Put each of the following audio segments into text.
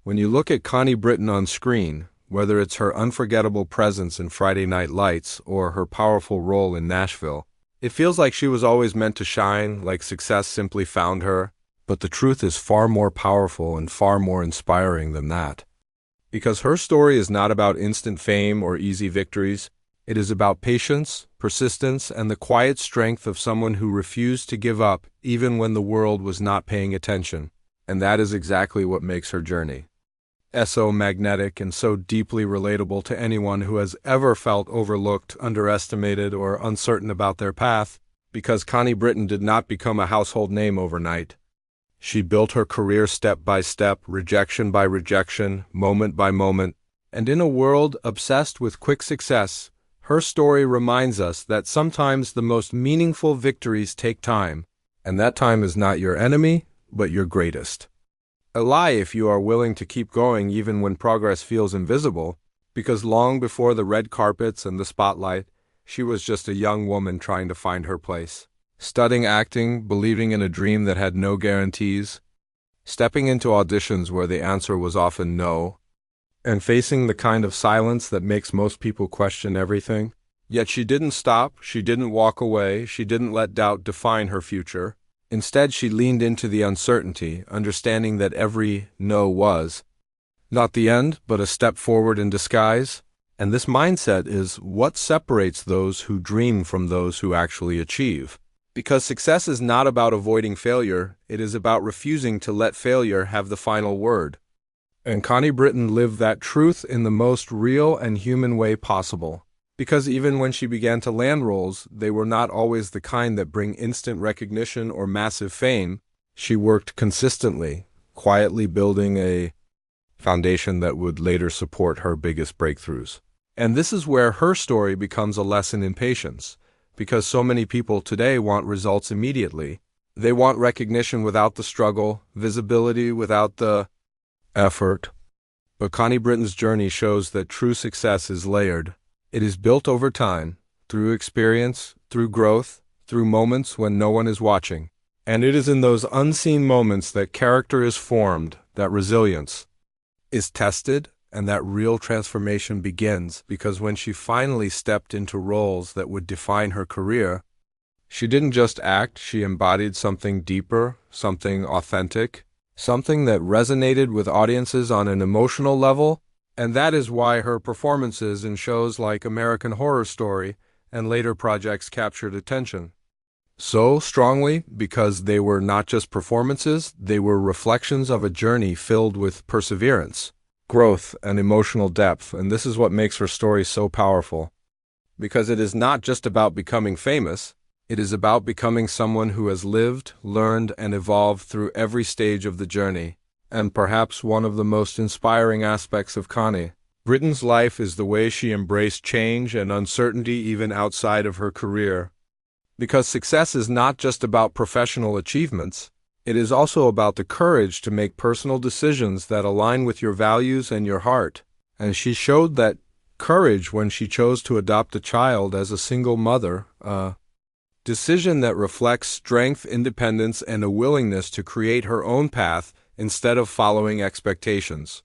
When you look at Connie Britton on screen, whether it's her unforgettable presence in Friday Night Lights or her powerful role in Nashville, it feels like she was always meant to shine, like success simply found her. But the truth is far more powerful and far more inspiring than that. Because her story is not about instant fame or easy victories. It is about patience, persistence, and the quiet strength of someone who refused to give up even when the world was not paying attention. And that is exactly what makes her journey so magnetic and so deeply relatable to anyone who has ever felt overlooked, underestimated, or uncertain about their path, because Connie Britton did not become a household name overnight. She built her career step by step, rejection by rejection, moment by moment, and in a world obsessed with quick success, her story reminds us that sometimes the most meaningful victories take time, and that time is not your enemy, but your greatest. A lie if you are willing to keep going even when progress feels invisible, because long before the red carpets and the spotlight, she was just a young woman trying to find her place. Studying acting, believing in a dream that had no guarantees, stepping into auditions where the answer was often no, and facing the kind of silence that makes most people question everything. Yet she didn't stop, she didn't walk away, she didn't let doubt define her future. Instead, she leaned into the uncertainty, understanding that every no was not the end, but a step forward in disguise. And this mindset is what separates those who dream from those who actually achieve. Because success is not about avoiding failure, it is about refusing to let failure have the final word. And Connie Britton lived that truth in the most real and human way possible. Because even when she began to land roles, they were not always the kind that bring instant recognition or massive fame. She worked consistently, quietly building a foundation that would later support her biggest breakthroughs. And this is where her story becomes a lesson in patience. Because so many people today want results immediately. They want recognition without the struggle, visibility without the effort. But Connie Britton's journey shows that true success is layered. It is built over time, through experience, through growth, through moments when no one is watching. And it is in those unseen moments that character is formed, that resilience is tested, and that real transformation begins. Because when she finally stepped into roles that would define her career, she didn't just act, she embodied something deeper, something authentic, something that resonated with audiences on an emotional level. And that is why her performances in shows like American Horror Story and later projects captured attention so strongly, because they were not just performances, they were reflections of a journey filled with perseverance, growth, and emotional depth. And this is what makes her story so powerful. Because it is not just about becoming famous, it is about becoming someone who has lived, learned, and evolved through every stage of the journey. And perhaps one of the most inspiring aspects of Connie Britton's life is the way she embraced change and uncertainty even outside of her career. Because success is not just about professional achievements, it is also about the courage to make personal decisions that align with your values and your heart. And she showed that courage when she chose to adopt a child as a single mother, a decision that reflects strength, independence, and a willingness to create her own path instead of following expectations.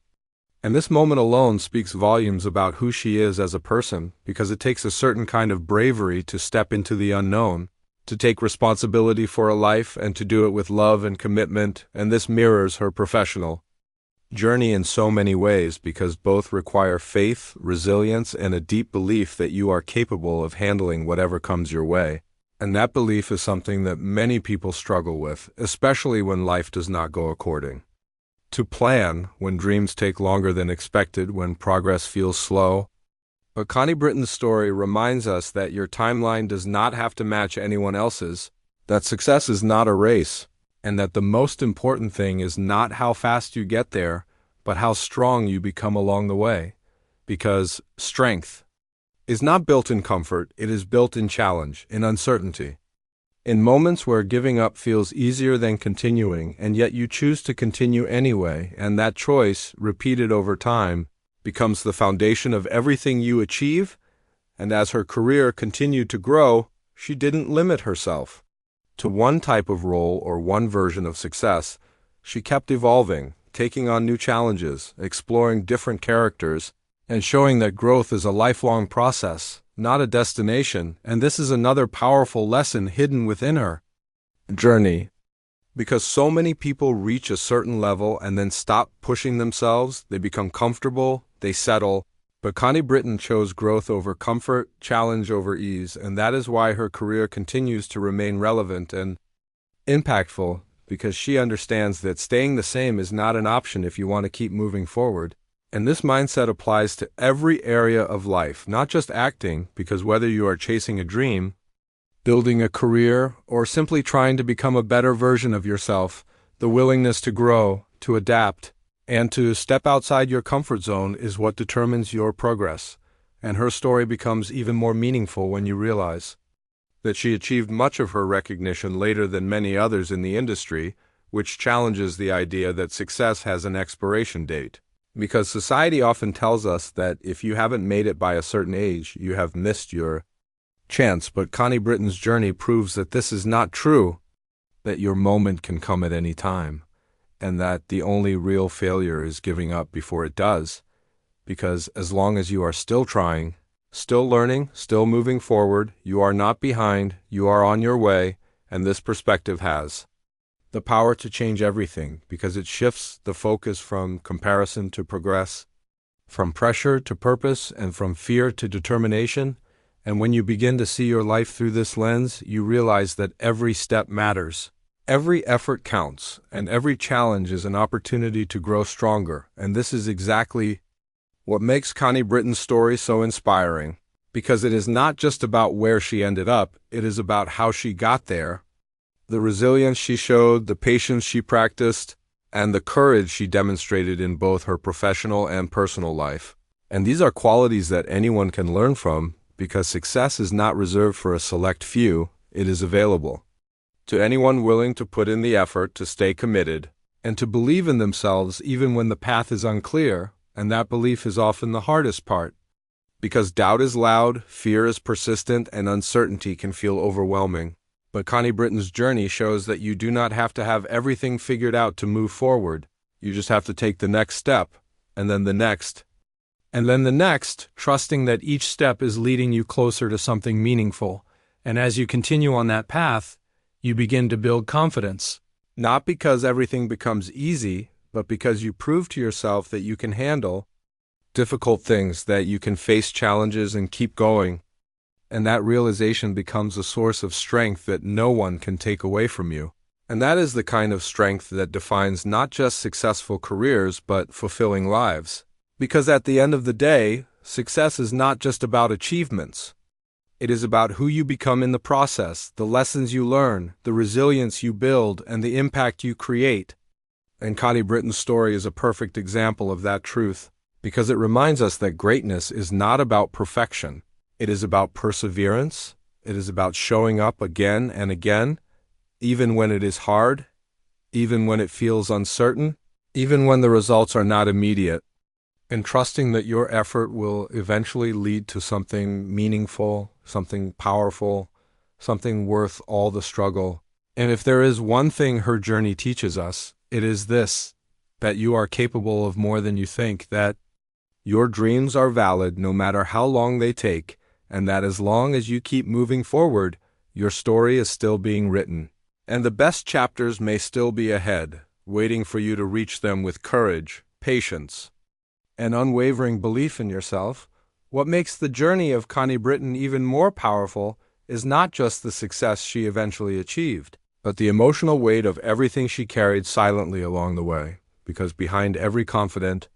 And this moment alone speaks volumes about who she is as a person, because it takes a certain kind of bravery to step into the unknown, to take responsibility for a life, and to do it with love and commitment. And this mirrors her professional journey in so many ways, because both require faith, resilience, and a deep belief that you are capable of handling whatever comes your way. And that belief is something that many people struggle with, especially when life does not go according to plan, when dreams take longer than expected, when progress feels slow. But Connie Britton's story reminds us that your timeline does not have to match anyone else's, that success is not a race, and that the most important thing is not how fast you get there, but how strong you become along the way. Because strength is not built in comfort, it is built in challenge, in uncertainty. In moments where giving up feels easier than continuing, and yet you choose to continue anyway, and that choice, repeated over time, becomes the foundation of everything you achieve. And as her career continued to grow, she didn't limit herself to one type of role or one version of success. She kept evolving, taking on new challenges, exploring different characters, and showing that growth is a lifelong process, not a destination, and this is another powerful lesson hidden within her journey. Because so many people reach a certain level and then stop pushing themselves, they become comfortable, they settle. But Connie Britton chose growth over comfort, challenge over ease, and that is why her career continues to remain relevant and impactful, because she understands that staying the same is not an option if you want to keep moving forward. And this mindset applies to every area of life, not just acting, because whether you are chasing a dream, building a career, or simply trying to become a better version of yourself, the willingness to grow, to adapt, and to step outside your comfort zone is what determines your progress. And her story becomes even more meaningful when you realize that she achieved much of her recognition later than many others in the industry, which challenges the idea that success has an expiration date. Because society often tells us that if you haven't made it by a certain age, you have missed your chance, but Connie Britton's journey proves that this is not true, that your moment can come at any time, and that the only real failure is giving up before it does, because as long as you are still trying, still learning, still moving forward, you are not behind, you are on your way, and this perspective has the power to change everything, because it shifts the focus from comparison to progress, from pressure to purpose, and from fear to determination. And when you begin to see your life through this lens, you realize that every step matters. Every effort counts, and every challenge is an opportunity to grow stronger. And this is exactly what makes Connie Britton's story so inspiring, because it is not just about where she ended up, it is about how she got there, the resilience she showed, the patience she practiced, and the courage she demonstrated in both her professional and personal life. And these are qualities that anyone can learn from, because success is not reserved for a select few, it is available to anyone willing to put in the effort, to stay committed, and to believe in themselves even when the path is unclear, and that belief is often the hardest part. Because doubt is loud, fear is persistent, and uncertainty can feel overwhelming. But Connie Britton's journey shows that you do not have to have everything figured out to move forward. You just have to take the next step, and then the next, and then the next, trusting that each step is leading you closer to something meaningful. And as you continue on that path, you begin to build confidence. Not because everything becomes easy, but because you prove to yourself that you can handle difficult things, that you can face challenges and keep going. And that realization becomes a source of strength that no one can take away from you. And that is the kind of strength that defines not just successful careers, but fulfilling lives. Because at the end of the day, success is not just about achievements. It is about who you become in the process, the lessons you learn, the resilience you build, and the impact you create. And Connie Britton's story is a perfect example of that truth, because it reminds us that greatness is not about perfection. It is about perseverance. It is about showing up again and again, even when it is hard, even when it feels uncertain, even when the results are not immediate, and trusting that your effort will eventually lead to something meaningful, something powerful, something worth all the struggle. And if there is one thing her journey teaches us, it is this, that you are capable of more than you think, that your dreams are valid no matter how long they take, and that as long as you keep moving forward, your story is still being written. And the best chapters may still be ahead, waiting for you to reach them with courage, patience, and unwavering belief in yourself. What makes the journey of Connie Britton even more powerful is not just the success she eventually achieved, but the emotional weight of everything she carried silently along the way, because behind every confident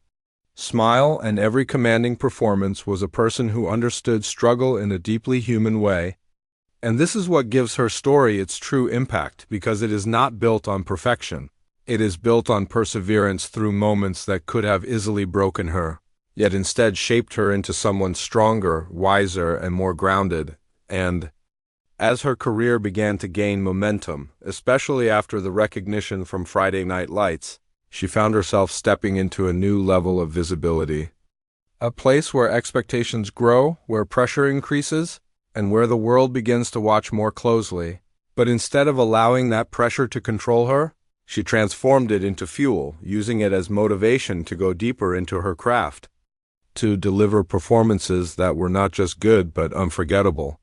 smile and every commanding performance was a person who understood struggle in a deeply human way. And this is what gives her story its true impact, because it is not built on perfection. It is built on perseverance through moments that could have easily broken her, yet instead shaped her into someone stronger, wiser, and more grounded. And as her career began to gain momentum, especially after the recognition from Friday Night Lights, she found herself stepping into a new level of visibility. A place where expectations grow, where pressure increases, and where the world begins to watch more closely. But instead of allowing that pressure to control her, She transformed it into fuel, using it as motivation to go deeper into her craft, to deliver performances that were not just good but unforgettable.